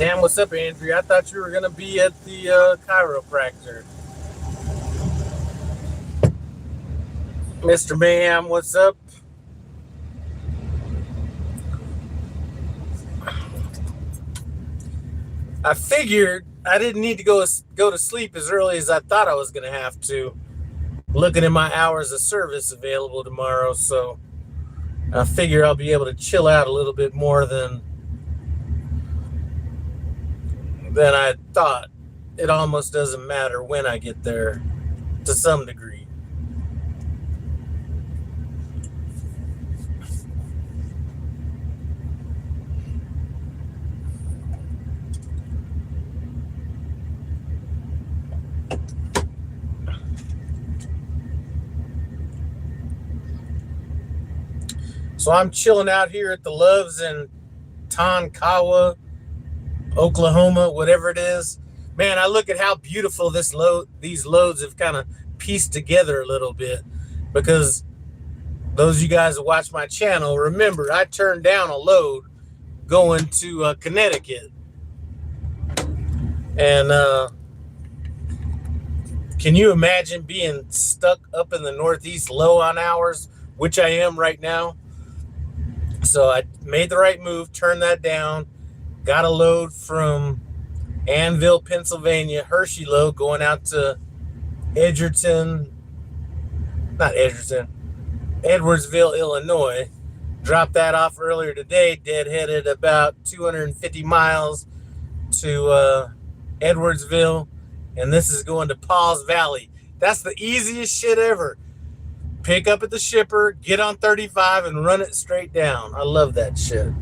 Damn, what's up, Andrea? I thought you were gonna be at the chiropractor. Mr. Mayhem, what's up? I figured I didn't need to go to sleep as early as I thought I was gonna have to. Looking at my hours of service available tomorrow, so I figure I'll be able to chill out a little bit more than I thought. It almost doesn't matter when I get there, to some degree. So I'm chilling out here at the Loves in Tonkawa, Oklahoma, whatever it is. Man, I look at how beautiful these loads have kind of pieced together a little bit, because those of you guys that watch my channel remember I turned down a load going to Connecticut. And can you imagine being stuck up in the Northeast low on hours, which I am right now? So I made the right move, turned that down, got a load from Annville, Pennsylvania, Hershey load going out to Edwardsville, Illinois. Dropped that off earlier today, deadheaded about 250 miles to Edwardsville, and this is going to Paws Valley. That's the easiest shit ever. Pick up at the shipper, get on 35, and run it straight down. I love that shit.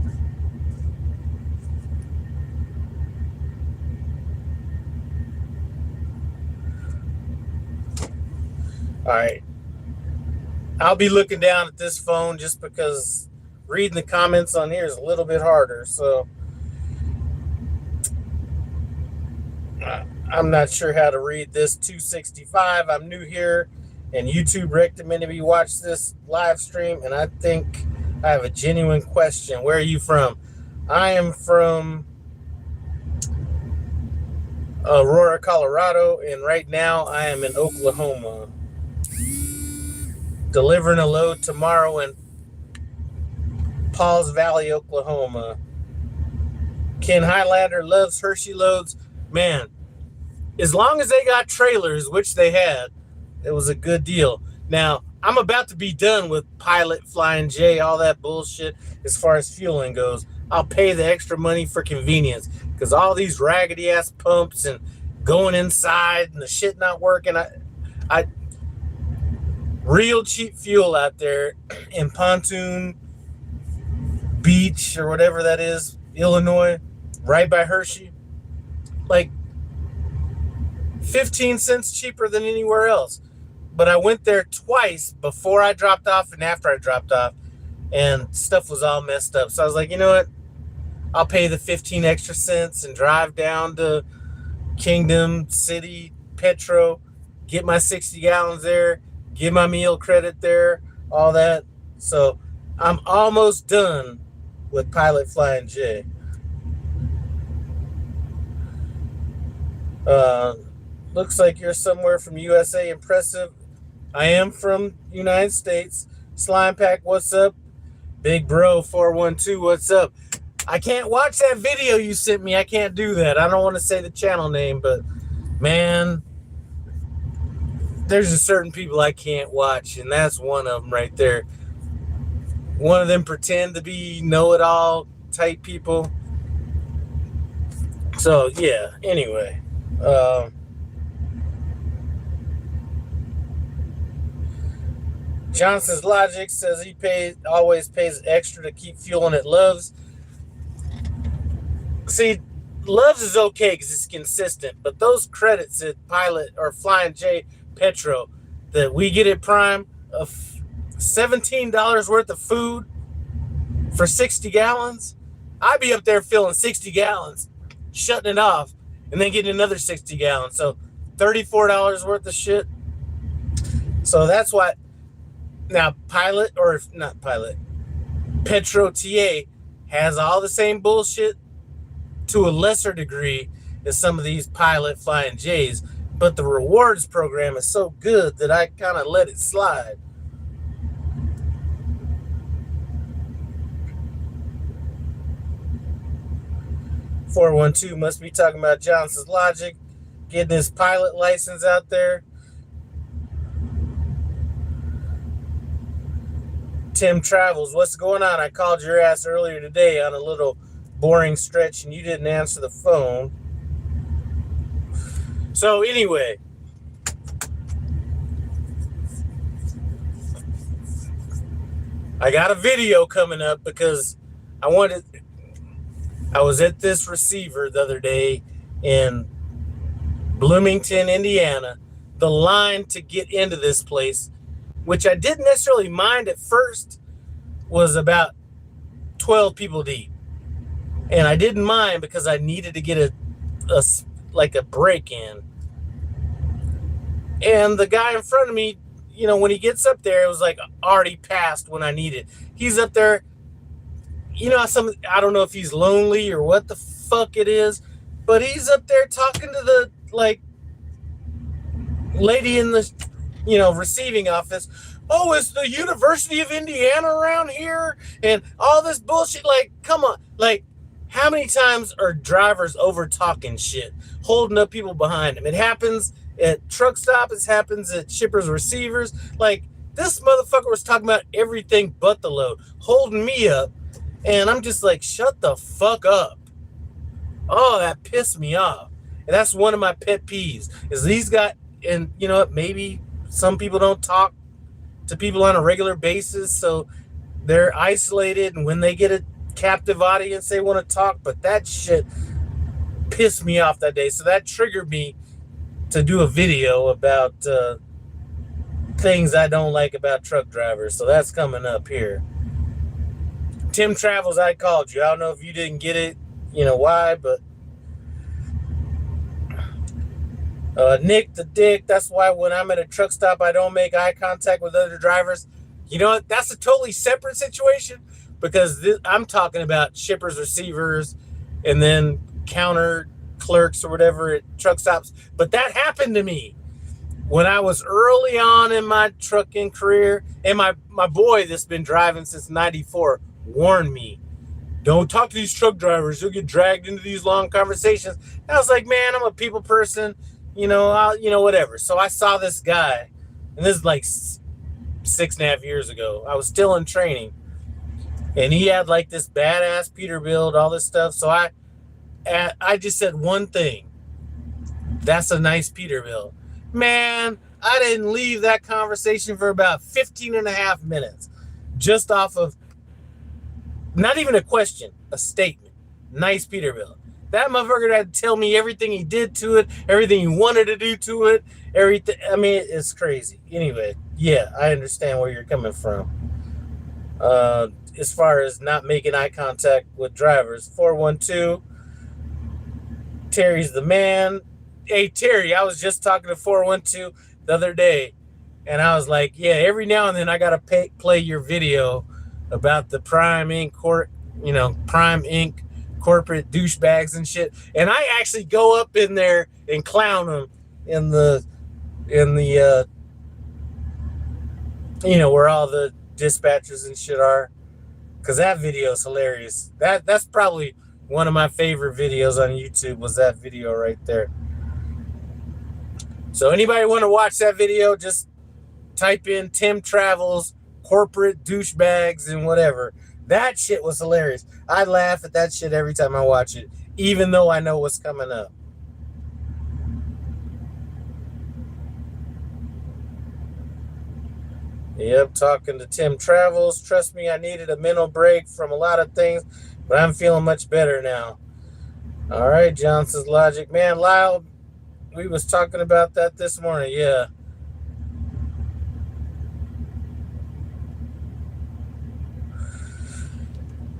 All right. I'll be looking down at this phone just because reading the comments on here is a little bit harder. So I'm not sure how to read this 265. I'm new here, and YouTube recommended me watch this live stream, and I think I have a genuine question. Where are you from? I am from Aurora, Colorado, and right now I am in Oklahoma. Delivering a load tomorrow in Paws Valley, Oklahoma. Ken Highlander loves Hershey loads. Man, as long as they got trailers, which they had, it was a good deal. Now, I'm about to be done with Pilot, Flying J, all that bullshit as far as fueling goes. I'll pay the extra money for convenience, because all these raggedy ass pumps and going inside and the shit not working. I real cheap fuel out there in Pontoon Beach or whatever that is, Illinois, right by Hershey, like 15 cents cheaper than anywhere else. But I went there twice, before I dropped off and after I dropped off, and stuff was all messed up. So I was like, you know what? I'll pay the 15 extra cents and drive down to Kingdom City Petro, get my 60 gallons there, get my meal credit there, all that. So I'm almost done with Pilot, Flying J. Looks like you're somewhere from USA. Impressive. I am from United States. Slime Pack, what's up? Big Bro 412, what's up? I can't watch that video you sent me. I can't do that. I don't want to say the channel name, but man, there's just certain people I can't watch, and that's one of them right there. One of them pretend to be know-it-all type people. So yeah, anyway. Johnson's Logic says he always pays extra to keep fueling at Love's. See, Love's is okay because it's consistent, but those credits at Pilot or Flying J Petro that we get at Prime of $17 worth of food for 60 gallons, I'd be up there filling 60 gallons, shutting it off, and then getting another 60 gallons. So $34 worth of shit. So that's why now Pilot, or not Pilot, Petro TA has all the same bullshit to a lesser degree as some of these pilot flying J's, but the rewards program is so good that I kind of let it slide. .412 must be talking about Johnson's Logic getting his pilot license out there. Tim Travels, what's going on? I called your ass earlier today on a little boring stretch and you didn't answer the phone. So anyway, I got a video coming up because I was at this receiver the other day in Bloomington, Indiana. The line to get into this place, which I didn't necessarily mind at first, was about 12 people deep. And I didn't mind because I needed to get a break in. And the guy in front of me, when he gets up there, it was like already past when I needed. He's up there, I don't know if he's lonely or what the fuck it is, but he's up there talking to the lady in the receiving office. Oh, it's the University of Indiana around here and all this bullshit. Come on. How many times are drivers over talking shit, holding up people behind them? It happens at truck stops. It happens at shippers, receivers. This motherfucker was talking about everything but the load, holding me up. And I'm just like, shut the fuck up. Oh, that pissed me off. And that's one of my pet peeves is these guys, and maybe some people don't talk to people on a regular basis, so they're isolated, and when they get a captive audience, they want to talk, but that shit pissed me off that day. So that triggered me to do a video about things I don't like about truck drivers. So that's coming up here. Tim Travels, I called you. I don't know if you didn't get it, why, but Nick the Dick, that's why when I'm at a truck stop, I don't make eye contact with other drivers. You know what? That's a totally separate situation because I'm talking about shippers, receivers, and then counter clerks or whatever at truck stops. But that happened to me when I was early on in my trucking career. And my boy that's been driving since 94 warned me, don't talk to these truck drivers. You'll get dragged into these long conversations. And I was like, man, I'm a people person. Whatever. So I saw this guy, and this is 6.5 years ago. I was still in training, and he had this badass Peterbilt, all this stuff. So I just said one thing. That's a nice Peterbilt. Man, I didn't leave that conversation for about 15.5 minutes, just off of not even a question, a statement. Nice Peterbilt. That motherfucker had to tell me everything he did to it, everything he wanted to do to it, everything. I mean, it's crazy. Anyway, yeah, I understand where you're coming from. As far as not making eye contact with drivers. 412, Terry's the man. Hey, Terry, I was just talking to 412 the other day, and I was like, yeah, every now and then I got to play your video about the Prime Inc. Prime Inc. corporate douchebags and shit, and I actually go up in there and clown them in the where all the dispatchers and shit are, because that video is hilarious. That's probably one of my favorite videos on YouTube, was that video right there. So anybody want to watch that video, just type in Tim Travels corporate douchebags and whatever. That shit was hilarious. I laugh at that shit every time I watch it, even though I know what's coming up. Yep, talking to Tim Travels. Trust me, I needed a mental break from a lot of things, but I'm feeling much better now. All right, Johnson's Logic. Man, Lyle, we was talking about that this morning. Yeah.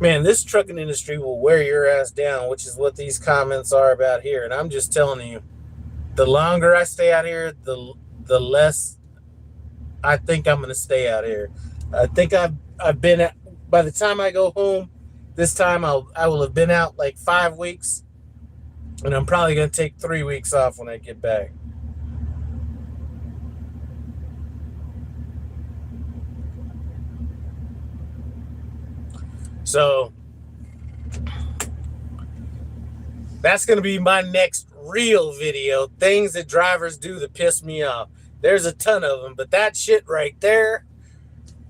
Man, this trucking industry will wear your ass down, which is what these comments are about here. And I'm just telling you, the longer I stay out here, the less I think I'm going to stay out here. I think I've been by the time I go home this time, I will have been out 5 weeks. And I'm probably going to take 3 weeks off when I get back. So that's going to be my next real video. Things that drivers do that piss me off. There's a ton of them, but that shit right there,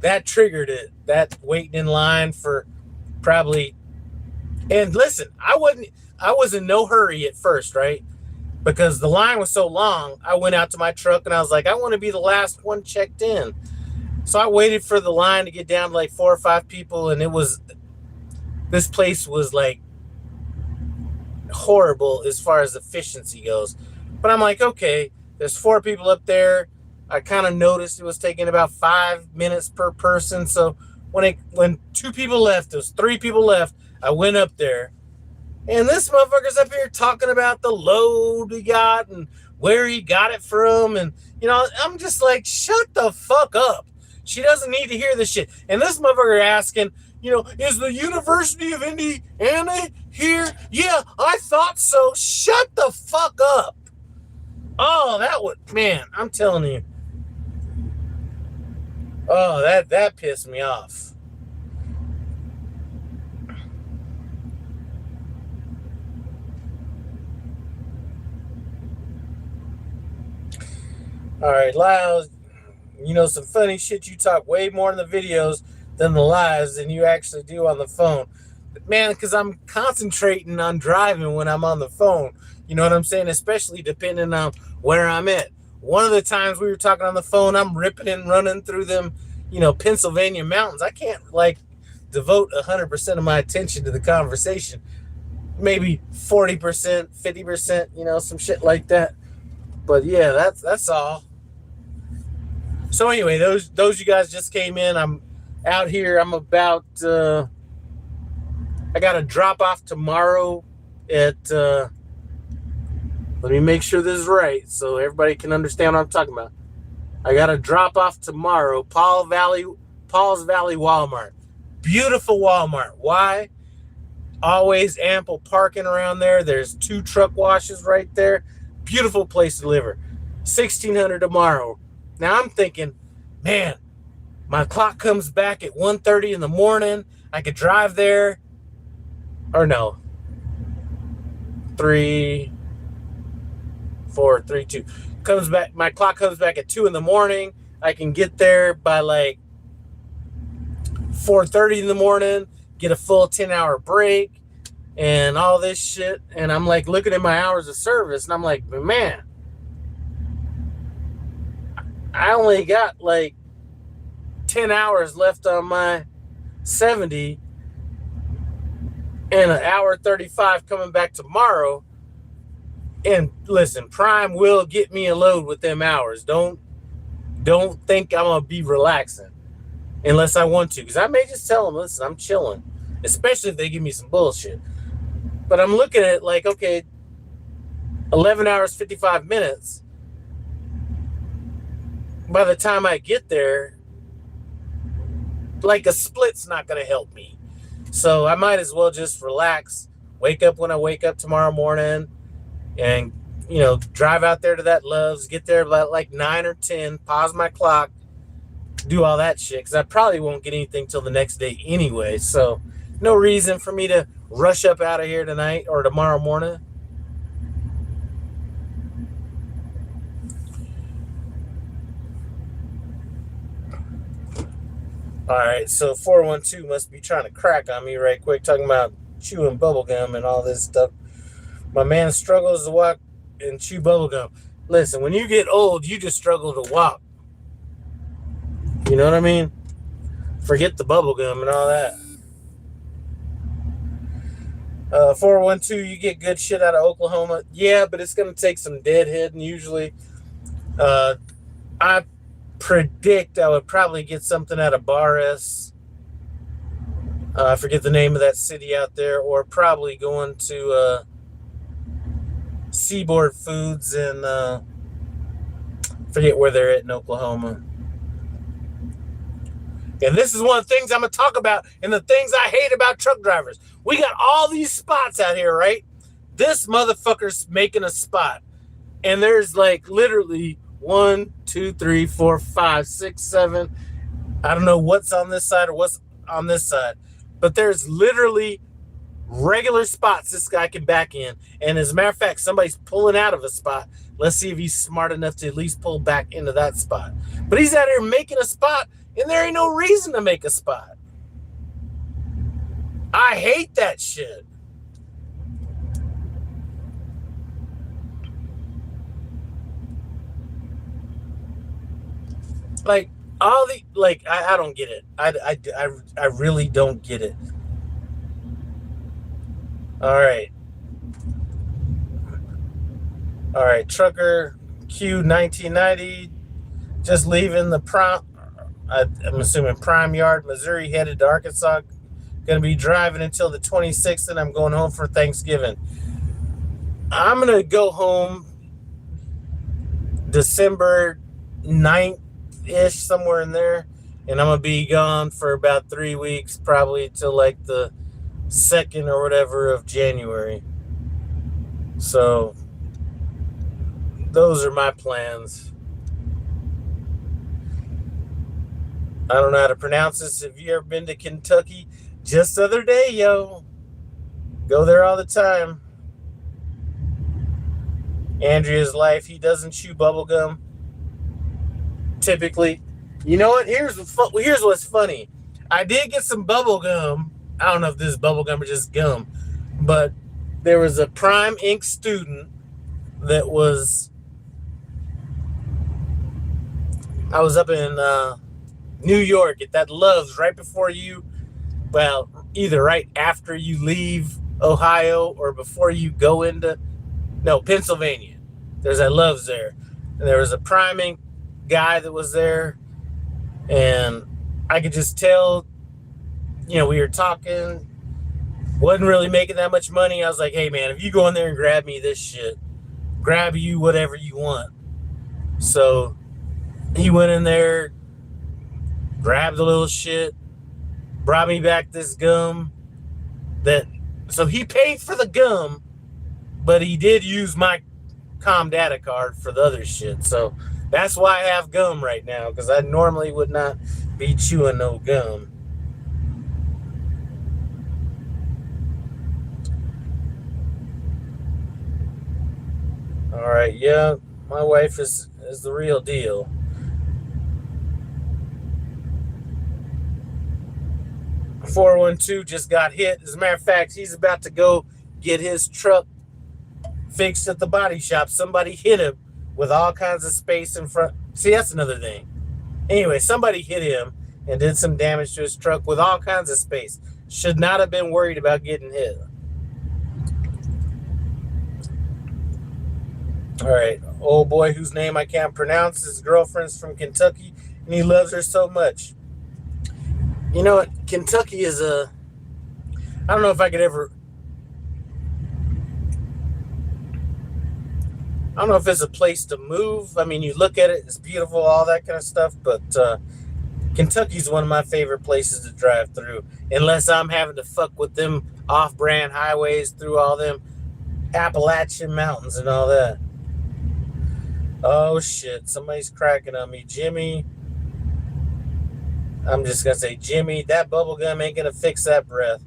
that triggered it. That waiting in line for probably. And listen, I was in no hurry at first, right? Because the line was so long, I went out to my truck and I was like, I want to be the last one checked in. So I waited for the line to get down to like 4 or 5 people, and this place was like horrible as far as efficiency goes. But I'm like, okay, there's 4 people up there. I kind of noticed it was taking about 5 minutes per person. So when 2 people left, there was 3 people left, I went up there. And this motherfucker's up here talking about the load he got and where he got it from. And, I'm just like, shut the fuck up. She doesn't need to hear this shit. And this motherfucker asking, is the University of Indiana here? Yeah, I thought so. Shut the fuck up. Oh, man, I'm telling you. Oh, that pissed me off. All right, Lyles, some funny shit. You talk way more in the videos than the lives than you actually do on the phone. But man, because I'm concentrating on driving when I'm on the phone. You know what I'm saying? Especially depending on where I'm at. One of the times we were talking on the phone, I'm ripping and running through them, Pennsylvania mountains. I can't devote 100% of my attention to the conversation. Maybe 40%, 50%, some shit like that. But yeah, that's all. So anyway, those you guys just came in. I'm out here. I'm about. I got to drop off tomorrow at. Let me make sure this is right so everybody can understand what I'm talking about. I got to drop off tomorrow. Paul's Valley Walmart. Beautiful Walmart. Why? Always ample parking around there. There's 2 truck washes right there. Beautiful place to deliver. $1,600 tomorrow. Now I'm thinking, man, my clock comes back at 1:30 in the morning. I could drive there. Or no. 3, 4, 3, 2. Comes back. My clock comes back at 2 in the morning. I can get there by 4:30 in the morning. Get a full 10-hour break. And all this shit. And I'm looking at my hours of service. And I'm like, man, I only got 10 hours left on my 70. And 1:35 coming back tomorrow. And listen, Prime will get me a load with them hours. Don't think I'm going to be relaxing. Unless I want to. Because I may just tell them, listen, I'm chilling. Especially if they give me some bullshit. But I'm looking at okay, 11 hours, 55 minutes. By the time I get there, a split's not going to help me. So I might as well just relax, wake up when I wake up tomorrow morning, and, drive out there to that Love's, get there about 9 or 10, pause my clock, do all that shit, because I probably won't get anything till the next day anyway. So no reason for me to rush up out of here tonight or tomorrow morning. All right, so 412 must be trying to crack on me right quick, talking about chewing bubblegum and all this stuff. My man struggles to walk and chew bubblegum. Listen, when you get old, you just struggle to walk. You know what I mean? Forget the bubblegum and all that. 412, you get good shit out of Oklahoma. Yeah, but it's going to take some deadheading usually. I predict I would probably get something out of Barres. I forget the name of that city out there. Or probably going to Seaboard Foods and forget where they're at in Oklahoma. And this is one of the things I'm going to talk about and the things I hate about truck drivers. We got all these spots out here, right? this motherfucker's making a spot. And there's like literally 1, 2, 3, 4, 5, 6, 7. I don't know what's on this side or what's on this side, but there's literally regular spots this guy can back in. And as a matter of fact, somebody's pulling out of a spot. Let's see if he's smart enough to at least pull back into that spot. But he's out here making a spot, and there ain't no reason to make a spot. I hate that shit. Like, all the, like, I don't get it. I really don't get it. All right. All right, trucker Q 1990, just leaving the I'm assuming Prime Yard, Missouri, headed to Arkansas. Going to be driving until the 26th, and I'm going home for Thanksgiving. I'm going to go home December 9th-ish, somewhere in there, and I'm going to be gone for about 3 weeks, probably till like the 2nd or whatever of January. So those are my plans. I don't know how to pronounce this. Have you ever been to Kentucky? Just the other day, yo. Go there all the time. Andrea's life. He doesn't chew bubble gum. Typically. You know what? Here's what's funny. I did get some bubble gum. I don't know if this is bubble gum or just gum. But there was a Prime Inc. student that was... I was up in New York at that Love's right before you... Well, either right after you leave Ohio or before you go into... No, Pennsylvania. There's that Love's there. And there was a Prime Inc. guy that was there. And I could just tell, you know, we were talking. Wasn't really making that much money. I was like, hey, man, if you go in there and grab me this shit, grab you whatever you want. So he went in there, grabbed a little shit, brought me back this gum. So he paid for the gum, but he did use my Com Data card for the other shit. So that's why I have gum right now, because I normally would not be chewing no gum. All right, yeah, my wife is the real deal. $412 just got hit. As a matter of fact, he's about to go get his truck fixed at the body shop. Somebody hit him with all kinds of space in front. See, that's another thing. Anyway, somebody hit him and did some damage to his truck with all kinds of space. Should not have been worried about getting hit. All right, old boy whose name I can't pronounce, his girlfriend's from Kentucky, and he loves her so much. You know what? Kentucky is I don't know if I could ever... I don't know if it's a place to move. I mean, you look at it, it's beautiful, all that kind of stuff, but Kentucky's one of my favorite places to drive through, unless I'm having to fuck with them off-brand highways through all them Appalachian mountains and all that. Oh, shit. Somebody's cracking on me. Jimmy. I'm just going to say, Jimmy, that bubble gum ain't going to fix that breath.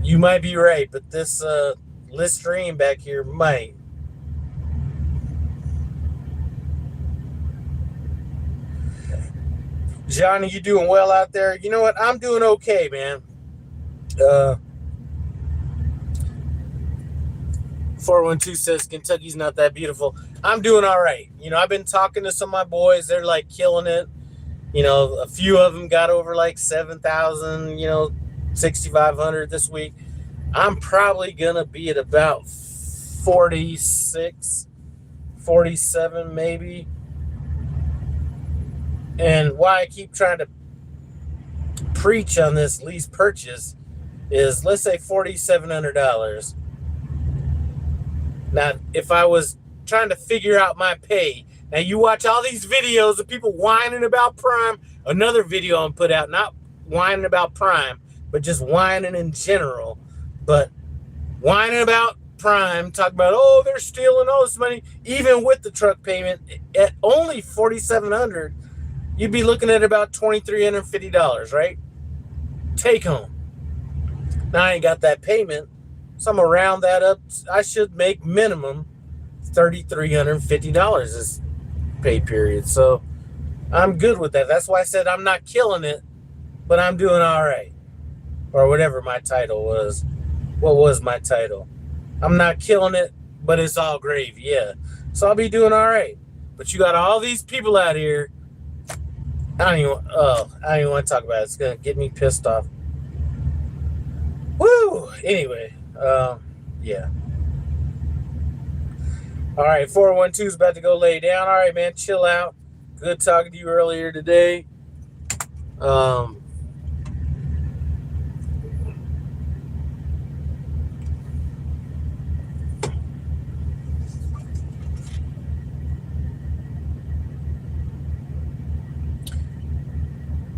You might be right, but this Listerine back here might. Johnny, you doing well out there? You know what? I'm doing okay, man. 412 says Kentucky's not that beautiful. I'm doing all right. You know, I've been talking to some of my boys. They're like killing it. You know, a few of them got over like 7,000, 6,500 this week. I'm probably going to be at about 46, 47 maybe. And why I keep trying to preach on this lease purchase is, let's say $4,700. Now, if I was trying to figure out my pay, now you watch all these videos of people whining about Prime. Another video I'm put out, not whining about Prime, but just whining in general. But whining about Prime, talking about, oh, they're stealing all this money, even with the truck payment at only $4,700, you'd be looking at about $2,350, right? Take home. Now I ain't got that payment, so I'm gonna round that up. I should make minimum $3,350 this pay period. So I'm good with that. That's why I said I'm not killing it, but I'm doing all right. Or whatever my title was. What was my title? I'm not killing it, but it's all gravy. Yeah. So I'll be doing all right. But you got all these people out here. I don't even want to talk about it. It's going to get me pissed off. Woo! Anyway, yeah. All right, 412 is about to go lay down. All right, man, chill out. Good talking to you earlier today.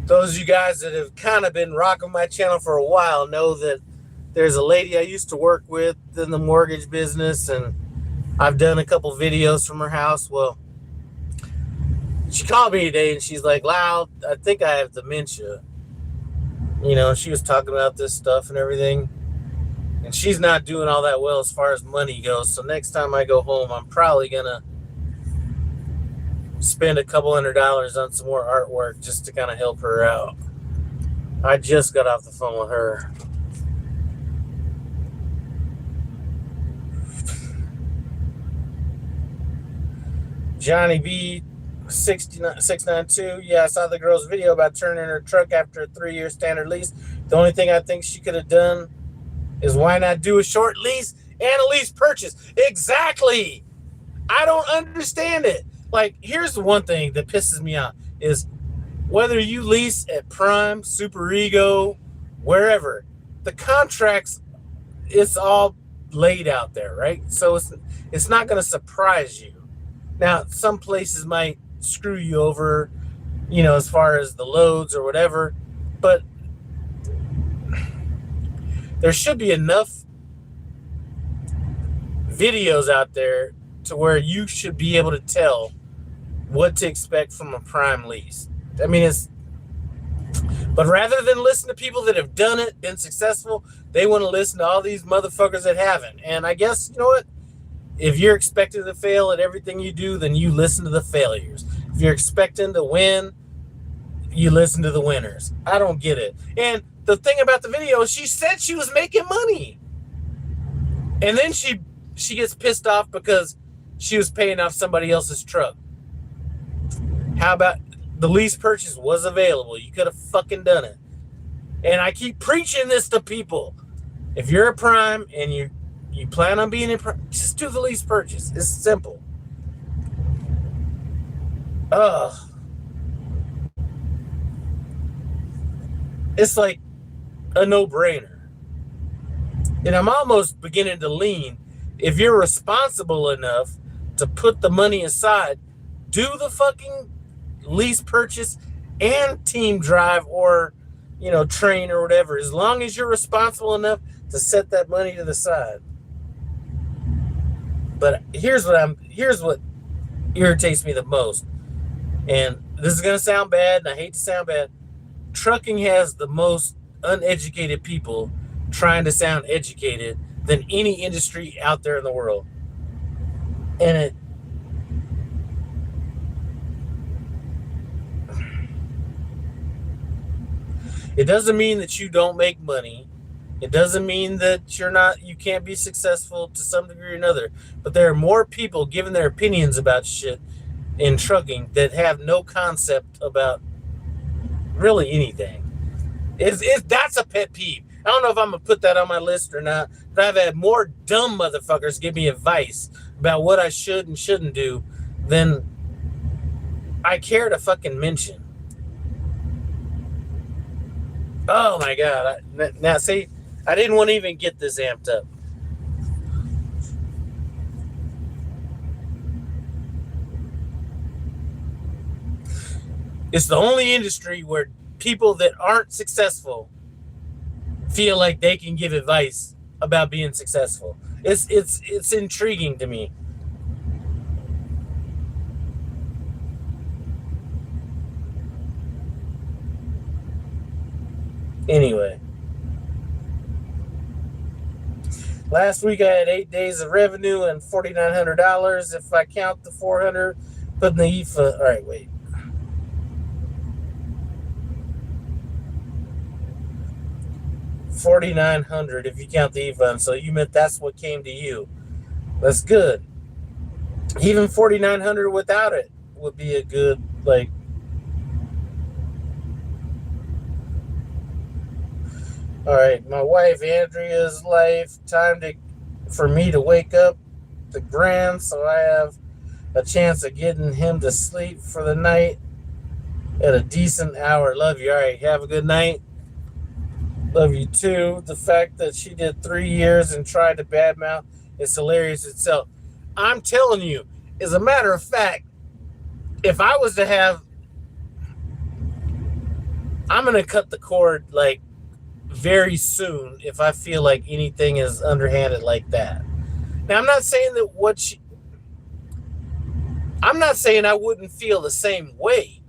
Those of you guys that have kind of been rocking my channel for a while know that there's a lady I used to work with in the mortgage business, and I've done a couple videos from her house. Well, she called me today and she's like, Lau, I think I have dementia. You know, she was talking about this stuff and everything. And she's not doing all that well as far as money goes. So next time I go home, I'm probably going to spend a couple $100 on some more artwork just to kind of help her out. I just got off the phone with her. Johnny B 692. Yeah, I saw the girl's video about turning her truck after a 3-year standard lease. The only thing I think she could have done is why not do a short lease and a lease purchase? Exactly. I don't understand it. Like, here's the one thing that pisses me off is whether you lease at Prime, Super Ego, wherever, the contracts, it's all laid out there, right? So it's not going to surprise you. Now, some places might screw you over, you know, as far as the loads or whatever, but there should be enough videos out there to where you should be able to tell what to expect from a Prime lease. I mean, but rather than listen to people that have done it, been successful, they want to listen to all these motherfuckers that haven't. And I guess, you know what? If you're expected to fail at everything you do, then you listen to the failures. If you're expecting to win, you listen to the winners. I don't get it. And the thing about the video, she said she was making money. And then she gets pissed off because she was paying off somebody else's truck. How about the lease purchase was available? You could have fucking done it. And I keep preaching this to people. If you're a Prime and you plan on being in Prime, just do the lease purchase. It's simple. Ugh. It's like a no-brainer. And I'm almost beginning to lean. If you're responsible enough to put the money aside, do the fucking lease purchase and team drive or, you know, train or whatever. As long as you're responsible enough to set that money to the side. But here's what irritates me the most. And this is going to sound bad, and I hate to sound bad. Trucking has the most uneducated people trying to sound educated than any industry out there in the world. And it doesn't mean that you don't make money. It doesn't mean that you can't be successful to some degree or another. But there are more people giving their opinions about shit in trucking that have no concept about really anything. That's a pet peeve. I don't know if I'm going to put that on my list or not, but I've had more dumb motherfuckers give me advice about what I should and shouldn't do than I care to fucking mention. Oh my God. Now, see, I didn't want to even get this amped up. It's the only industry where people that aren't successful feel like they can give advice about being successful. It's intriguing to me. Anyway, last week I had 8 days of revenue and $4,900 if I count the 400 put in the e-fund. All right, wait. $4,900 if you count the e-fund. So you meant that's what came to you. That's good. Even $4,900 without it would be a good, like. All right, my wife Andrea's life. Time for me to wake up the grand, so I have a chance of getting him to sleep for the night at a decent hour. Love you. All right, have a good night. Love you too. The fact that she did 3 years and tried to badmouth is hilarious itself. I'm telling you, as a matter of fact, if I was to have, I'm gonna cut the cord like very soon if I feel like anything is underhanded like that. Now, I'm not saying that I'm not saying I wouldn't feel the same way,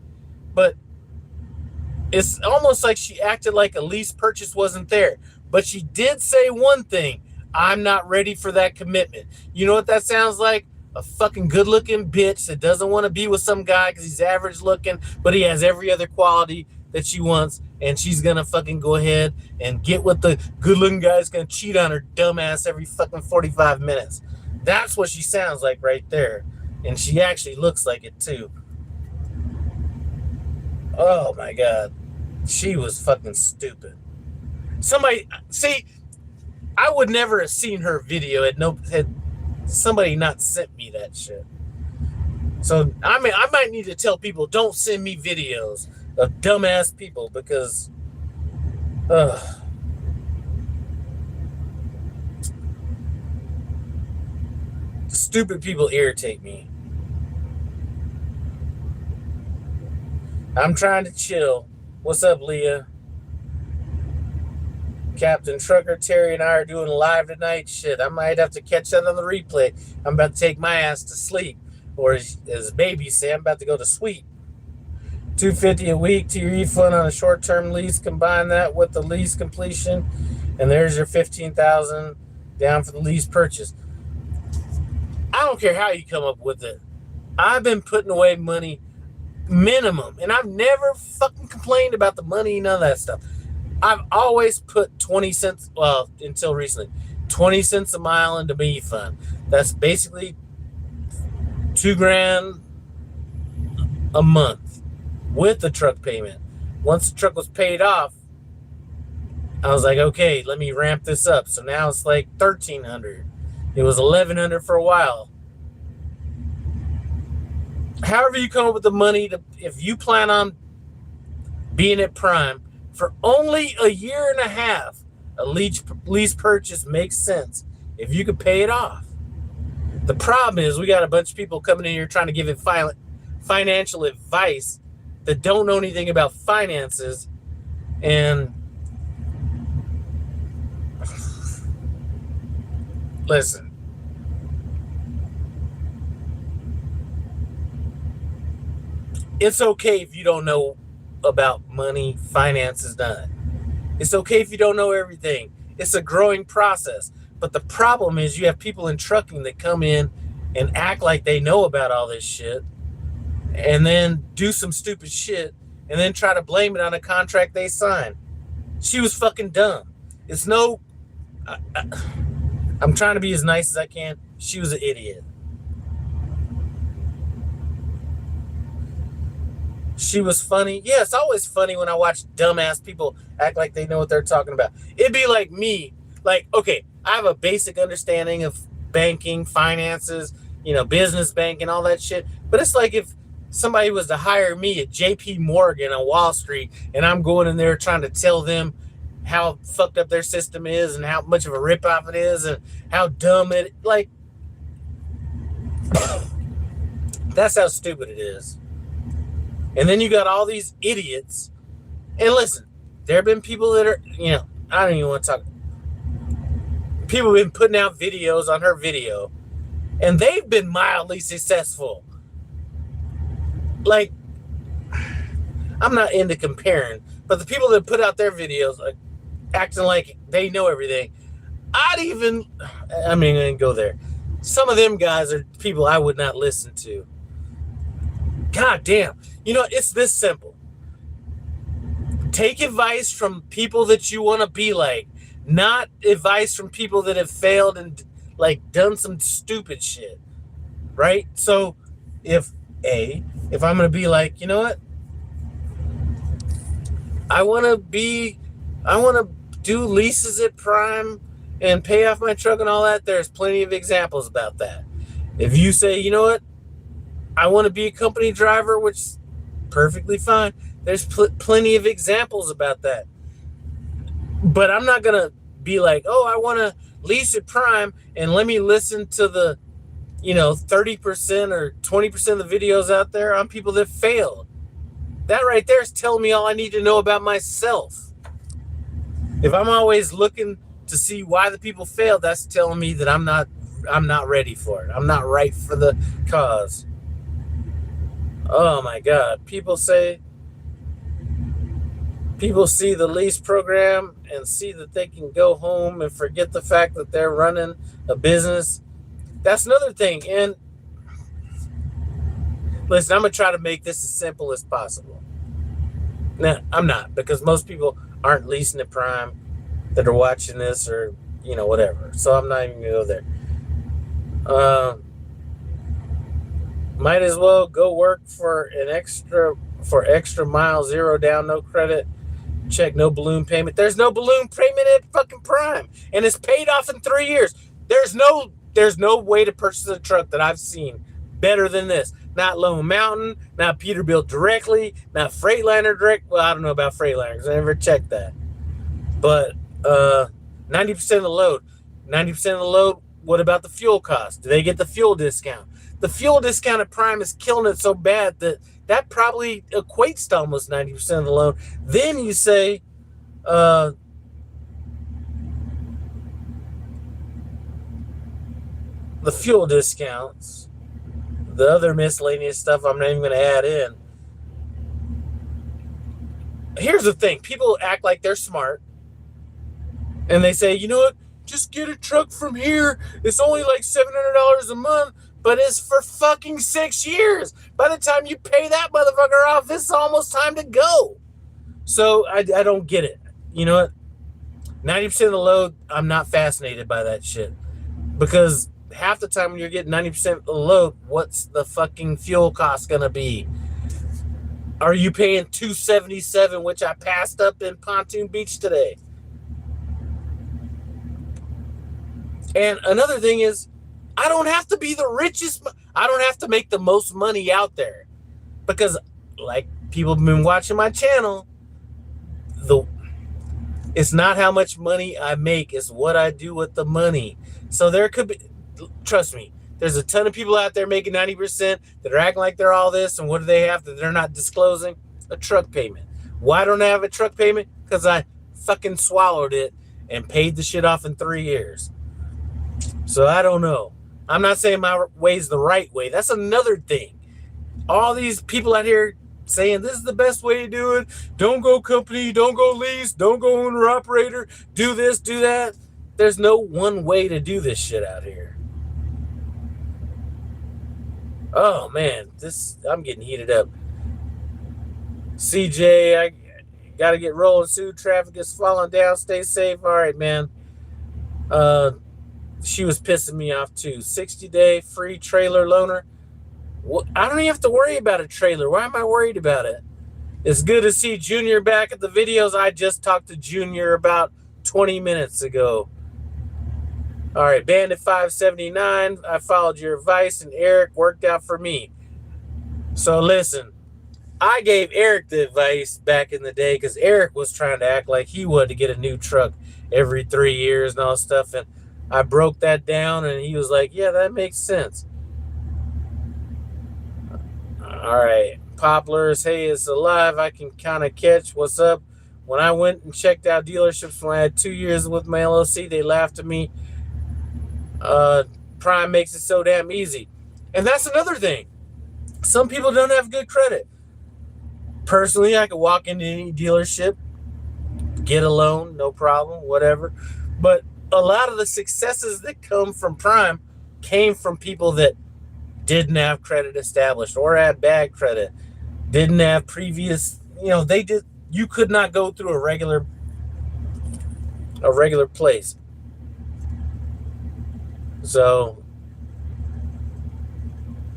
but it's almost like she acted like a lease purchase wasn't there. But she did say one thing: I'm not ready for that commitment. You know what that sounds like? A fucking good-looking bitch that doesn't want to be with some guy because he's average looking, but he has every other quality that she wants, and she's gonna fucking go ahead and get with the good-looking guy that's gonna cheat on her dumbass every fucking 45 minutes. That's what she sounds like right there, and she actually looks like it too. Oh my god, she was fucking stupid. Somebody, see, I would never have seen her video had somebody not sent me that shit. So I might need to tell people, don't send me videos of dumbass people, because stupid people irritate me. I'm trying to chill. What's up, Leah? Captain Trucker Terry and I are doing live tonight. Shit, I might have to catch that on the replay. I'm about to take my ass to sleep, or as babies say, I'm about to go to sleep. $250 a week to your refund on a short-term lease. Combine that with the lease completion, and there's your $15,000 down for the lease purchase. I don't care how you come up with it. I've been putting away money minimum, and I've never fucking complained about the money, none of that stuff. I've always put 20 cents, well, until recently, 20 cents a mile into my e-fund. That's basically $2,000 a month with the truck payment. Once the truck was paid off, I was like, okay, let me ramp this up. So now it's like $1,300. It was $1,100 for a while. However you come up with the money if you plan on being at Prime for only a year and a half, a lease purchase makes sense if you could pay it off. The problem is we got a bunch of people coming in here trying to give it financial advice that don't know anything about finances, and listen, it's okay if you don't know about money, finances, none. It's okay if you don't know everything. It's a growing process. But the problem is you have people in trucking that come in and act like they know about all this shit, and then do some stupid shit, and then try to blame it on a contract they signed. She was fucking dumb. It's no... I'm trying to be as nice as I can. She was an idiot. She was funny. Yeah, it's always funny when I watch dumbass people act like they know what they're talking about. It'd be like me. Like, okay, I have a basic understanding of banking, finances, business banking, all that shit. But it's like if somebody was to hire me at JP Morgan on Wall Street, and I'm going in there trying to tell them how fucked up their system is and how much of a ripoff it is and how dumb it, like, that's how stupid it is. And then you got all these idiots. And listen, there have been people that are, I don't even want to talk. People have been putting out videos on her video, and they've been mildly successful. Like, I'm not into comparing, but the people that put out their videos acting like they know everything, I didn't go there. Some of them guys are people I would not listen to. God damn. You know, it's this simple. Take advice from people that you want to be like, not advice from people that have failed and like done some stupid shit. Right? So if I'm going to be like, you know what? I want to do leases at Prime and pay off my truck and all that. There's plenty of examples about that. If you say, you know what? I want to be a company driver, which is perfectly fine. There's plenty of examples about that. But I'm not going to be like, oh, I want to lease at Prime and let me listen to the, 30% or 20% of the videos out there on people that failed. That right there is telling me all I need to know about myself. If I'm always looking to see why the people failed, that's telling me that I'm not ready for it. I'm not right for the cause. Oh my God. People see the lease program and see that they can go home and forget the fact that they're running a business. That's another thing. And listen, I'm going to try to make this as simple as possible. Now, I'm not, because most people aren't leasing at Prime that are watching this or, whatever. So I'm not even going to go there. Might as well go work for extra mile, 0 down, no credit, check, no balloon payment. There's no balloon payment at fucking Prime, and it's paid off in 3 years. There's no way to purchase a truck that I've seen better than this. Not Lone Mountain, not Peterbilt directly, not Freightliner direct. Well, I don't know about Freightliner because I never checked that. But 90% of the load. 90% of the load, what about the fuel cost? Do they get the fuel discount? The fuel discount at Prime is killing it so bad that probably equates to almost 90% of the load. Then you say, the fuel discounts, the other miscellaneous stuff I'm not even going to add in. Here's the thing. People act like they're smart. And they say, you know what? Just get a truck from here. It's only like $700 a month, but it's for fucking 6 years. By the time you pay that motherfucker off, it's almost time to go. So I don't get it. You know what? 90% of the load, I'm not fascinated by that shit. Because half the time when you're getting 90% of the load, what's the fucking fuel cost gonna be? Are you paying $277, which I passed up in Pontoon Beach today? And another thing is, I don't have to be the richest. I don't have to make the most money out there. Because, like people have been watching my channel, it's not how much money I make, it's what I do with the money. So there could be, trust me, there's a ton of people out there making 90% that are acting like they're all this, and what do they have that they're not disclosing? A truck payment. Why don't I have a truck payment? Because I fucking swallowed it and paid the shit off in 3 years. So I don't know. I'm not saying my way's the right way. That's another thing. All these people out here saying this is the best way to do it. Don't go company, don't go lease, don't go owner operator, do this, do that. There's no one way to do this shit out here. Oh man, I'm getting heated up. CJ, I gotta get rolling soon. Traffic is falling down. Stay safe. All right, man. She was pissing me off too. 60-day free trailer loaner. I don't even have to worry about a trailer. Why am I worried about it? It's good to see Junior back at the videos. I just talked to Junior about 20 minutes ago. All right, Bandit 579. I followed your advice, and Eric worked out for me. So listen, I gave Eric the advice back in the day because Eric was trying to act like he wanted to get a new truck every 3 years and all stuff, and I broke that down, and he was like, yeah, that makes sense. All right. Poplars, hey, it's alive. I can kind of catch what's up. When I went and checked out dealerships when I had 2 years with my LLC, they laughed at me Prime makes it so damn easy. And that's another thing. Some people don't have good credit. Personally, I could walk into any dealership, get a loan, no problem, whatever. But a lot of the successes that come from Prime came from people that didn't have credit established or had bad credit, didn't have previous, you could not go through a regular place. So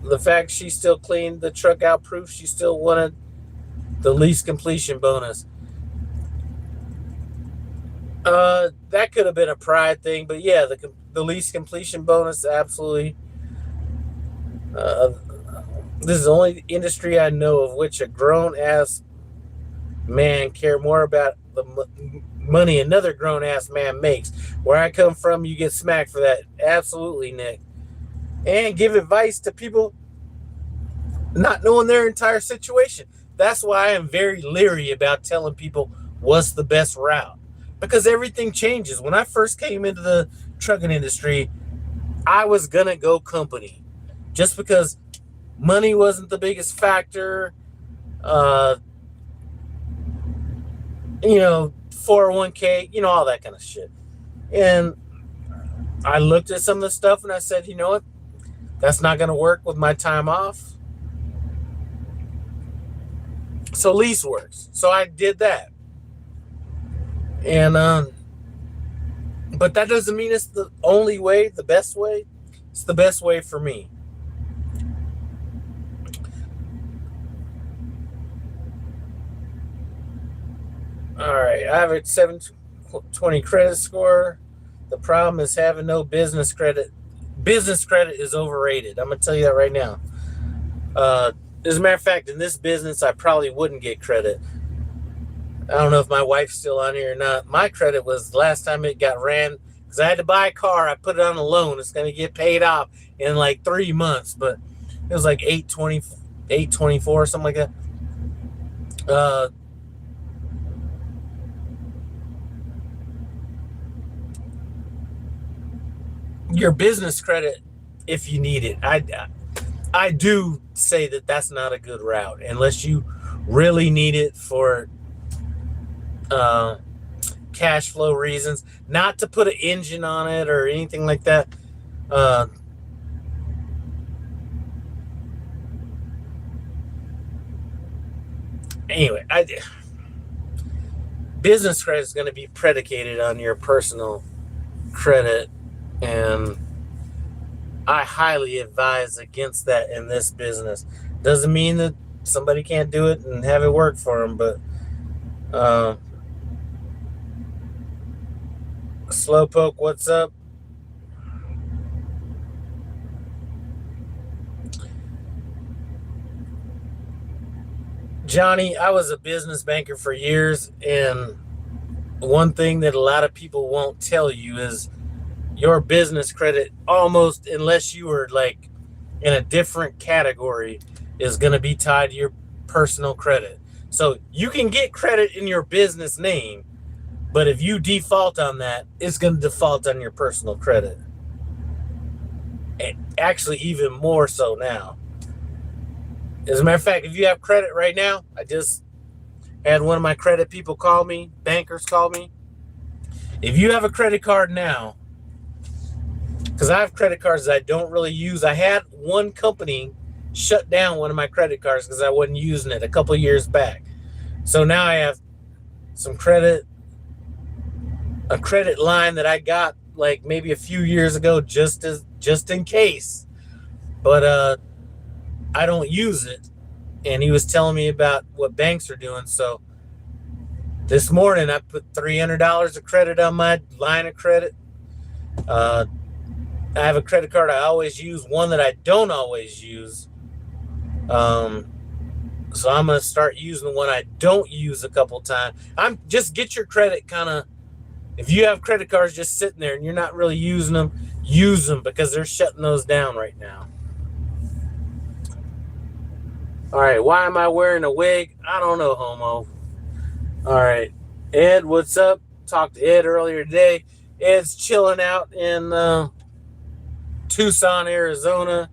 the fact she still cleaned the truck out proof, she still wanted the lease completion bonus. That could have been a pride thing, but yeah, the lease completion bonus, absolutely. This is the only industry I know of which a grown-ass man care more about the money another grown-ass man makes. Where I come from, you get smacked for that. Absolutely, Nick. And give advice to people not knowing their entire situation. That's why I am very leery about telling people what's the best route, because everything changes. When I first came into the trucking industry, I was gonna go company just because money wasn't the biggest factor. 401k, all that kind of shit. And I looked at some of the stuff and I said, you know what? That's not going to work with my time off. So lease works. So I did that. And, but that doesn't mean it's the only way, the best way. It's the best way for me. All right, I have a 720 credit score. The problem is having no business credit. Business credit is overrated. I'm going to tell you that right now. As a matter of fact, in this business, I probably wouldn't get credit. I don't know if my wife's still on here or not. My credit was the last time it got ran, because I had to buy a car. I put it on a loan. It's going to get paid off in like 3 months, but it was like 824 or something like that. Your business credit, if you need it, I do say that that's not a good route unless you really need it for cash flow reasons, not to put an engine on it or anything like that. Anyway, business credit is going to be predicated on your personal credit, and I highly advise against that in this business. Doesn't mean that somebody can't do it and have it work for them, but Slowpoke, what's up? Johnny, I was a business banker for years, and one thing that a lot of people won't tell you is your business credit, almost unless you were like in a different category, is going to be tied to your personal credit. So you can get credit in your business name, but if you default on that, it's going to default on your personal credit. And actually, even more so now. As a matter of fact, if you have credit right now, I just had one of my credit people call me, bankers call me. If you have a credit card now, because I have credit cards that I don't really use. I had one company shut down one of my credit cards because I wasn't using it a couple of years back. So now I have some credit, a credit line that I got like maybe a few years ago just in case. But I don't use it. And he was telling me about what banks are doing. So this morning I put $300 of credit on my line of credit. I have a credit card I always use, one that I don't always use. So I'm going to start using the one I don't use a couple times. Just get your credit kind of, if you have credit cards just sitting there and you're not really using them, use them, because they're shutting those down right now. All right, why am I wearing a wig? I don't know, homo. All right, Ed, what's up? Talked to Ed earlier today. Ed's chilling out in Tucson, Arizona.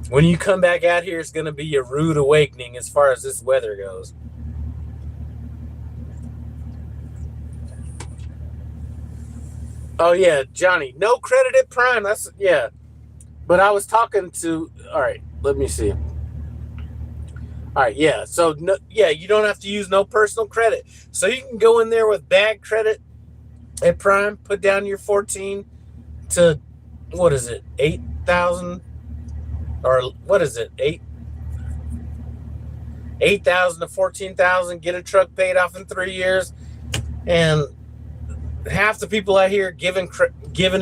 When you come back out here, it's going to be a rude awakening as far as this weather goes. Oh, yeah, Johnny. No credit at Prime. That's, yeah. But I was talking to, all right, let me see. All right, yeah. So, no, yeah, you don't have to use no personal credit. So you can go in there with bad credit at Prime, put down your 14 to, what is it, 8,000? Or what is it, 8,000 to 14,000, get a truck paid off in 3 years. And half the people out here giving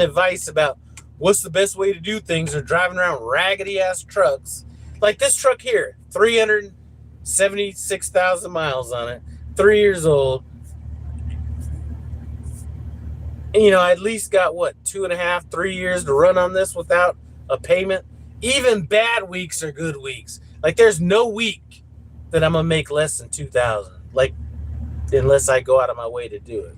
advice about what's the best way to do things are driving around raggedy ass trucks. Like this truck here, 376,000 miles on it, 3 years old. And, you know, I at least got what, 2.5, 3 years to run on this without a payment. Even bad weeks are good weeks. Like there's no week that I'm gonna make less than 2,000. Like, unless I go out of my way to do it.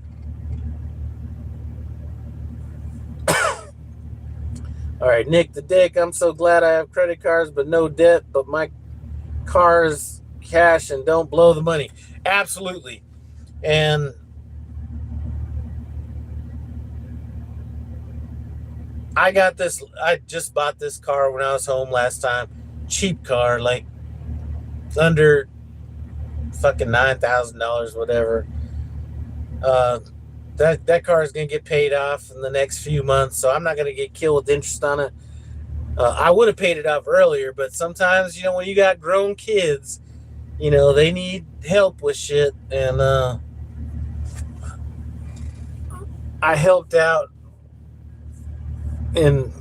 All right, Nick the Dick. I'm so glad I have credit cards but no debt. But my car's cash and don't blow the money. Absolutely, and I got this. I just bought this car when I was home last time. Cheap car, like under fucking $9,000, whatever. That car is gonna get paid off in the next few months, so I'm not gonna get killed with interest on it. I would have paid it off earlier, but sometimes, you know, when you got grown kids, you know, they need help with shit, and I helped out. And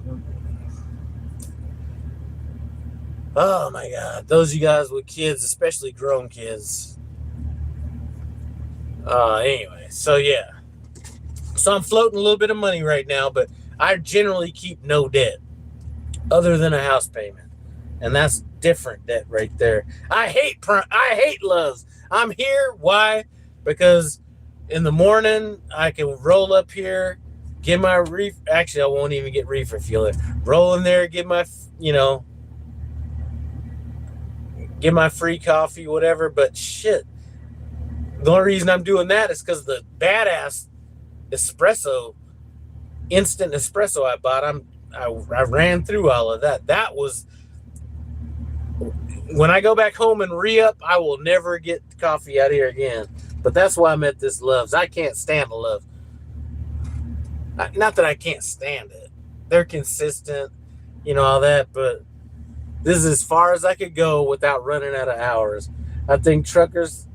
oh my God, those of you guys with kids, especially grown kids. Anyway, so yeah. So I'm floating a little bit of money right now, but I generally keep no debt other than a house payment. And that's different debt right there. I hate Loves. I'm here. Why? Because in the morning I can roll up here, get my actually I won't even get reefer fuel. Roll in there, get my, you know, get my free coffee, whatever. But shit, the only reason I'm doing that is because the badass instant espresso I bought, I ran through all of that. That was, when I go back home and re-up, I will never get coffee out here again. But that's why I'm at this Love's. I can't stand a Love. Not that I can't stand it. They're consistent, you know, all that, but this is as far as I could go without running out of hours. I think Truckers,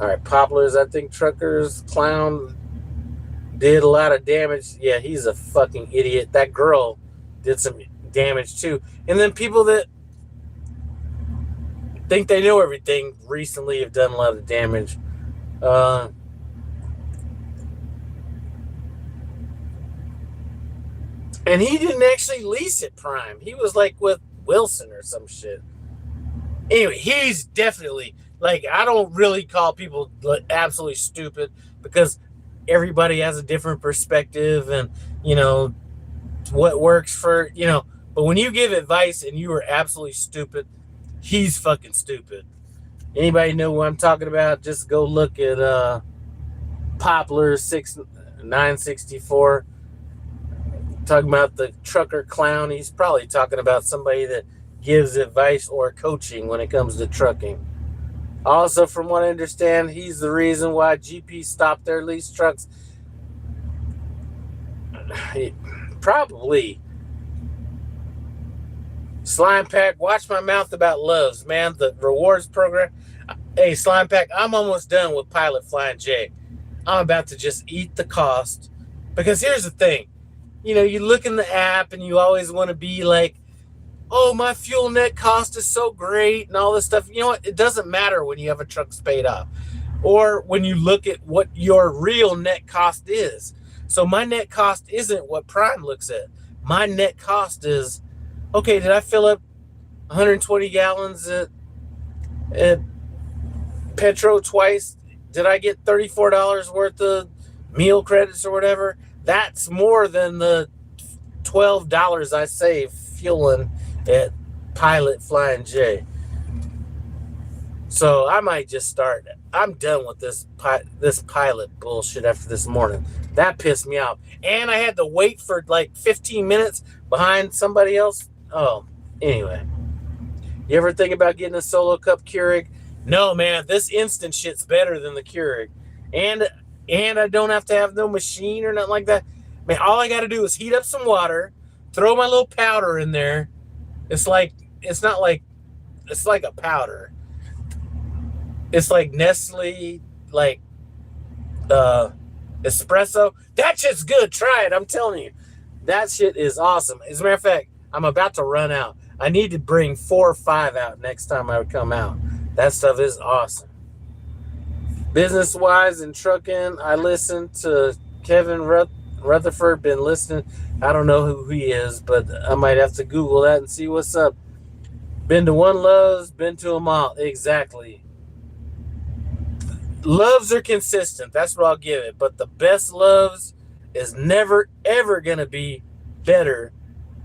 all right, Poplars, I think Truckers Clown did a lot of damage. Yeah, he's a fucking idiot. That girl did some damage too. And then people that think they know everything recently have done a lot of damage. And he didn't actually lease it Prime. He was like with Wilson or some shit. Anyway, he's definitely, like, I don't really call people absolutely stupid because everybody has a different perspective and, you know, what works for, you know. But when you give advice and you are absolutely stupid, he's fucking stupid. Anybody know what I'm talking about? Just go look at Poplar 964. Talking about the trucker clown. He's probably talking about somebody that gives advice or coaching when it comes to trucking. Also, from what I understand, he's the reason why GP stopped their lease trucks. Probably. Slime Pack, watch my mouth about Loves, man. The rewards program. Hey, Slime Pack, I'm almost done with Pilot Flying J. I'm about to just eat the cost. Because here's the thing. You know, you look in the app and you always want to be like, oh, my fuel net cost is so great and all this stuff. You know what? It doesn't matter when you have a truck's paid off or when you look at what your real net cost is. So my net cost isn't what Prime looks at. My net cost is, okay, did I fill up 120 gallons at Petro twice? Did I get $34 worth of meal credits or whatever? That's more than the $12 I save fueling at Pilot Flying J. So I might just start. I'm done with this Pilot bullshit after this morning. That pissed me off. And I had to wait for like 15 minutes behind somebody else. Oh, anyway. You ever think about getting a solo cup Keurig? No, man. This instant shit's better than the Keurig. And I don't have to have no machine or nothing like that. Man, all I got to do is heat up some water, throw my little powder in there. It's like a powder. It's like Nestle, like espresso. That shit's good. Try it. I'm telling you. That shit is awesome. As a matter of fact, I'm about to run out. I need to bring 4 or 5 out next time I would come out. That stuff is awesome. Business-wise and trucking, I listened to Kevin Rutherford. Been listening. I don't know who he is, but I might have to Google that and see what's up. Been to one Love's, been to them all. Exactly. Loves are consistent. That's what I'll give it. But the best Loves is never, ever going to be better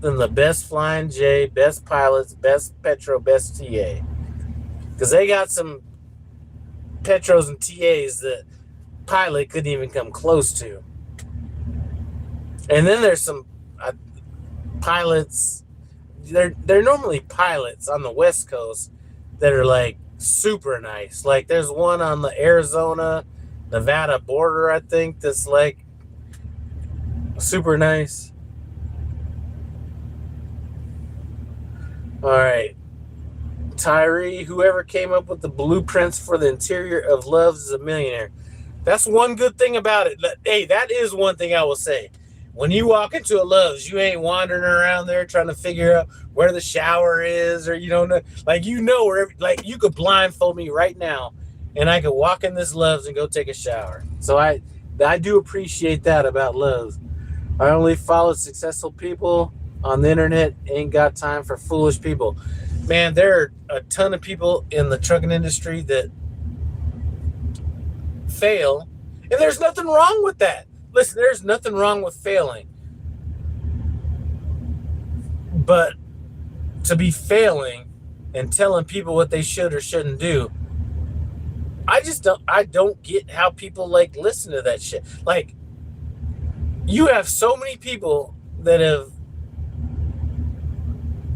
than the best Flying J, best Pilots, best Petro, best TA. Because they got some Petros and TAs that Pilot couldn't even come close to. And then there's some Pilots. They're normally Pilots on the West Coast that are like super nice. Like there's one on the Arizona, Nevada border, I think, that's like super nice. All right. Tyree, whoever came up with the blueprints for the interior of Love's is a millionaire. That's one good thing about it. Hey, that is one thing I will say. When you walk into a Love's, you ain't wandering around there trying to figure out where the shower is, or you don't know, like where, like you could blindfold me right now, and I could walk in this Love's and go take a shower. So I do appreciate that about Love's. I only follow successful people on the internet. Ain't got time for foolish people. Man, there are a ton of people in the trucking industry that fail, and there's nothing wrong with that. Listen, there's nothing wrong with failing. But to be failing and telling people what they should or shouldn't do, I don't get how people like listen to that shit. Like, you have so many people that have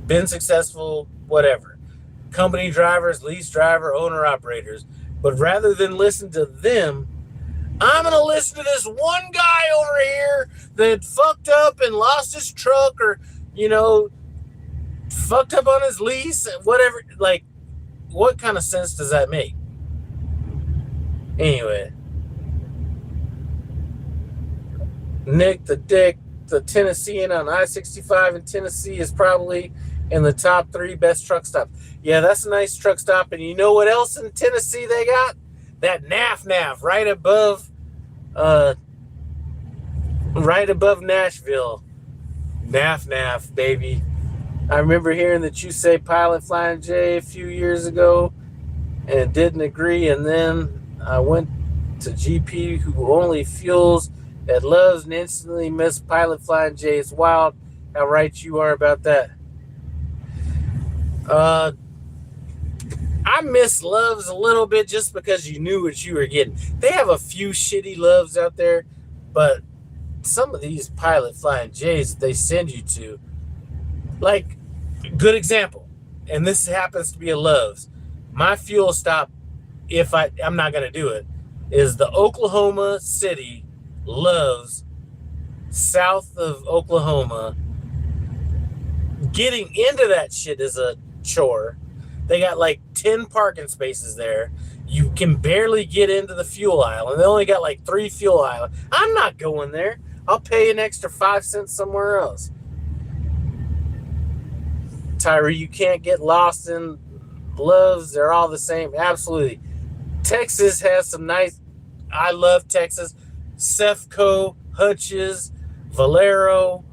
been successful, whatever, company drivers, lease driver, owner operators, but rather than listen to them, I'm going to listen to this one guy over here that fucked up and lost his truck, or, fucked up on his lease, whatever. Like, what kind of sense does that make? Anyway. Nick the Dick, the Tennessean on I-65 in Tennessee, is probably in the top 3 best truck stops. Yeah, that's a nice truck stop. And you know what else in Tennessee they got? That NAF right above Nashville. NAF, baby. I remember hearing that you say Pilot Flying J a few years ago and didn't agree, and then I went to GP, who only fuels at Love's, and instantly missed Pilot Flying J. It's wild how right you are about that. I miss Love's a little bit just because you knew what you were getting. They have a few shitty Love's out there, but some of these Pilot Flying J's that they send you to, like, good example, and this happens to be a Love's. My fuel stop, if I'm not going to do it, is the Oklahoma City Love's, south of Oklahoma. Getting into that shit is a chore. They got like 10 parking spaces there. You can barely get into the fuel aisle, and they only got like 3 fuel aisles. I'm not going there. I'll pay an extra 5 cents somewhere else. Tyree, you can't get lost in Love's. They're all the same. Absolutely. Texas has some nice, I love Texas. Cefco, Hutch's, Valero.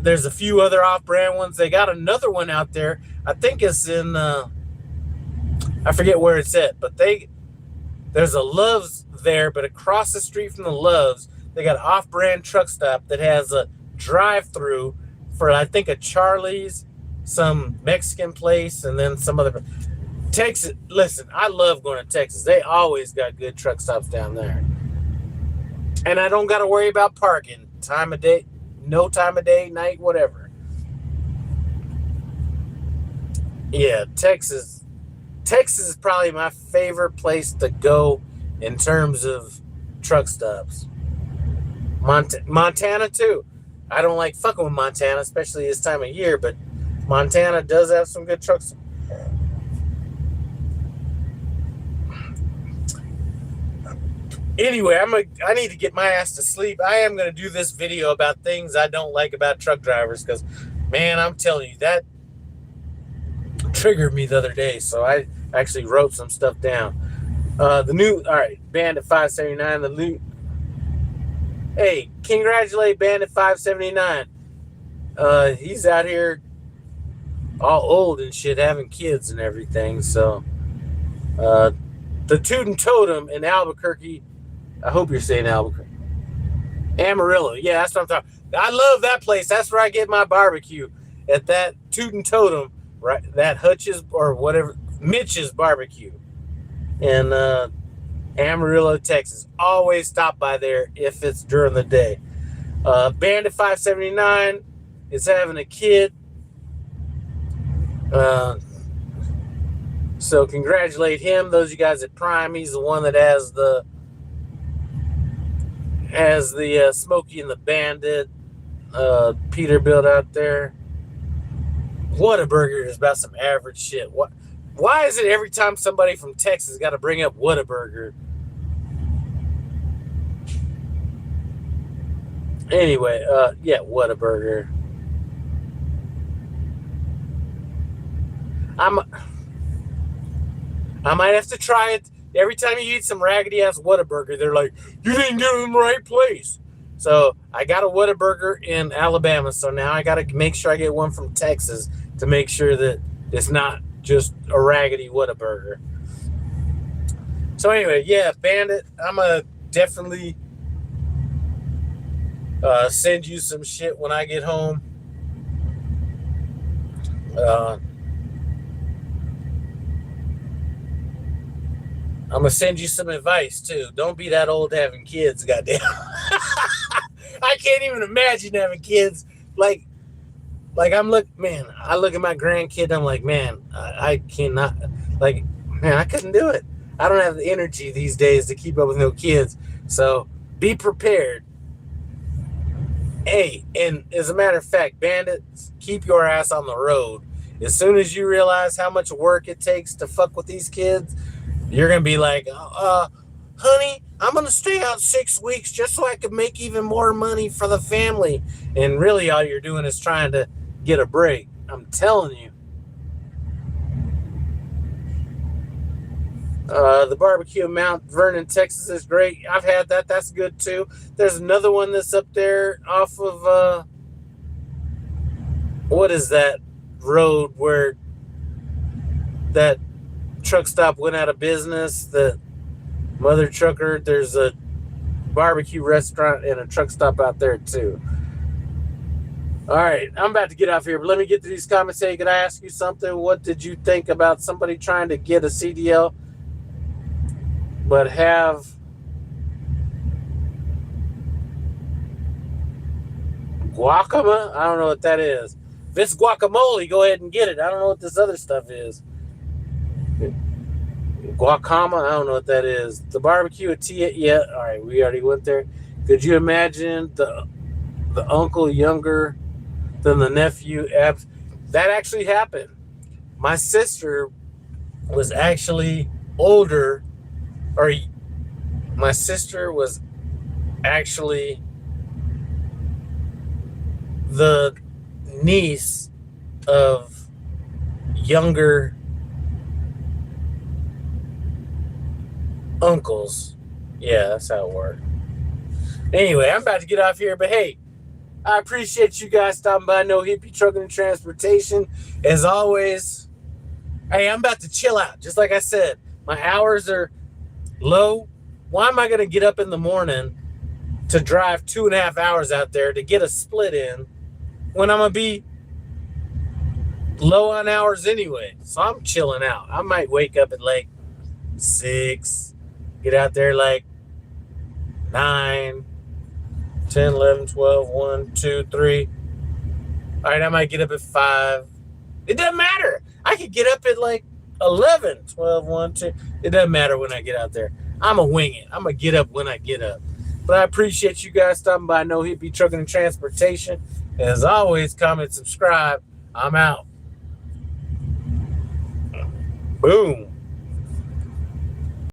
There's a few other off-brand ones. They got another one out there. I think it's in, I forget where it's at, but there's a Love's there, but across the street from the Love's, They got an off-brand truck stop that has a drive-through for, I think, a Charlie's, some Mexican place, and then some other. Texas, listen, I love going to Texas. They always got good truck stops down there. And I don't got to worry about parking. Time of day, no time of day, night, whatever. Yeah, Texas is probably my favorite place to go in terms of truck stops. Montana too. I don't like fucking with Montana, especially this time of year, but Montana does have some good trucks. Anyway, I need to get my ass to sleep. I am going to do this video about things I don't like about truck drivers because, man, I'm telling you, that triggered me the other day, so I actually wrote some stuff down. All right, Bandit 579, the new. Hey, congratulate Bandit 579. He's out here all old and shit, having kids and everything, so. The Tootin' Totem in Albuquerque. I hope you're saying Albuquerque. Amarillo. Yeah, that's what I'm talking. I love that place. That's where I get my barbecue. At that Tootin' Totem, right? That Hutch's or whatever, Mitch's barbecue in Amarillo, Texas. Always stop by there if it's during the day. Bandit 579 is having a kid. So congratulate him. Those of you guys at Prime, he's the one that has the Smokey and the Bandit Peterbilt out there. Whataburger is about some average shit. Why is it every time somebody from Texas got to bring up Whataburger? Anyway, yeah, Whataburger. I might have to try it. Every time you eat some raggedy-ass Whataburger, they're like, you didn't get it in the right place. So I got a Whataburger in Alabama, so now I got to make sure I get one from Texas to make sure that it's not just a raggedy Whataburger. So anyway, yeah, Bandit, I'm going to definitely send you some shit when I get home. I'm going to send you some advice, too. Don't be that old having kids, goddamn. I can't even imagine having kids. Like I look at my grandkid, I'm like, man, I cannot, like, man, I couldn't do it. I don't have the energy these days to keep up with no kids. So be prepared. Hey, and as a matter of fact, bandits, keep your ass on the road. As soon as you realize how much work it takes to fuck with these kids, you're going to be like, honey, I'm going to stay out 6 weeks just so I can make even more money for the family. And really all you're doing is trying to get a break. I'm telling you. The barbecue in Mount Vernon, Texas is great. I've had that. That's good too. There's another one that's up there off of, what is that road where that truck stop went out of business? The mother trucker, there's a barbecue restaurant and a truck stop out there too. All right, I'm about to get off here, but let me get to these comments. Hey, could I ask you something? What did you think about somebody trying to get a CDL but have guacamole? I don't know what that is. If it's guacamole, go ahead and get it. I don't know what this other stuff is. Guacamole, I don't know what that is. The barbecue at Tia, yeah, all right, we already went there. Could you imagine the uncle younger than the nephew? That actually happened. My sister was actually older, or my sister was actually the niece of younger uncles. Yeah, that's how it worked. Anyway, I'm about to get off here, but hey, I appreciate you guys stopping by. No Hippie Trucking and Transportation. As always, hey, I'm about to chill out. Just like I said, my hours are low. Why am I going to get up in the morning to drive 2.5 hours out there to get a split in when I'm going to be low on hours anyway. So I'm chilling out. I might wake up at like 6, get out there like 9, 10, 11, 12, 1, 2, 3. All right, I might get up at 5. It doesn't matter. I could get up at like 11, 12, 1, 2. It doesn't matter when I get out there. I'm going to wing it. I'm going to get up when I get up. But I appreciate you guys stopping by No Hippie Trucking and Transportation. As always, comment, subscribe. I'm out. Boom.